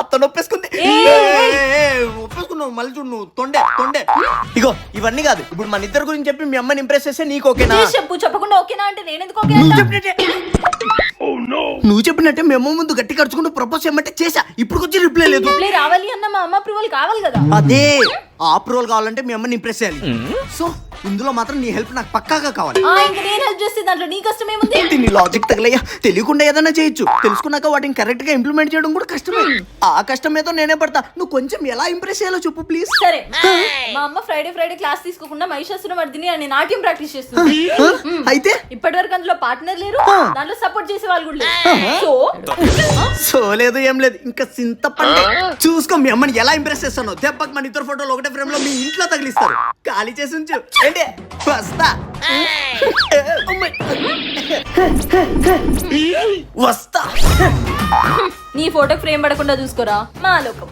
అత్త నొప్పేసుకుంది. ఒప్పేసుకున్నావు మళ్ళీ చూడు నువ్వు తొండే. ఇగో ఇవన్నీ కాదు, ఇప్పుడు మన ఇద్దరు గురించి చెప్పి మీ అమ్మని ఇంప్రెస్ చేస్తే నీకు ఓకేనా? చెప్పు, చెప్పకుండా ఓకేనా అంటే నేను ఎందుకు ఓకే? నువ్వు చెప్పినట్టే మీ అమ్మ ముందు గట్టి ఖర్చుకుంటూ ప్రపోజ్ చేయమంటే చేసా, ఇప్పుడు వచ్చి రిప్లై లేదు. రిప్లై రావాలి అన్న మా అమ్మ అప్రూవల్ కావాలి కదా. అదే ఆ అప్రూవల్ కావాలంటే మీ అమ్మని ఇంప్రెస్ చేయాలి. సో ఇందులో మాత్రం నీ హెల్ప్ నాకు పక్కాగా కావాలి. ఇంకా నేను హెల్ప్ చేస్తే దాంట్లో నీ కష్టం ఏముంది? నీ లాజిక్ తగలయ్యా, తెలియకుండా ఏదైనా చేయొచ్చు, తెలుసుకున్నాక వాటిని కరెక్ట్ గా ఇంప్లిమెంట్ చేయడం కూడా కష్టమే. ఆ కష్టం ఏదో నేనే పడతా, నువ్వు కొంచెం ఎలా ఇంప్రెస్ చేయాలో చెప్పు ప్లీజ్. సరే, మా అమ్మ ఫ్రైడే క్లాస్ తీసుకోకుండా మహిషాసురమర్దిని అనే నాట్యం ప్రాక్టీస్ చేస్తుంది. అయితే ఇప్పటి వరకు అందులో పార్ట్నర్ లేరు, దాంట్లో సపోర్ట్ చేసే వాళ్ళు కూడా లేరు. సో లేదు ఏం లేదు, ఇంకా చింతపండు. చూసుకో మీ అమ్మని ఎలా ఇంప్రెస్ చేస్తాను. దెబ్బకి మన ఇద్దరు ఫోటోలు ఒకటే ఫ్రేమ్ లో మీ ఇంట్లో తగిలిస్తారు. ఖాళీ చేసి ఉంచు. ఏంటి వస్తా వస్తా. నీ ఫోటో ఫ్రేమ్ పడకుండా చూసుకోరా మా లోకం.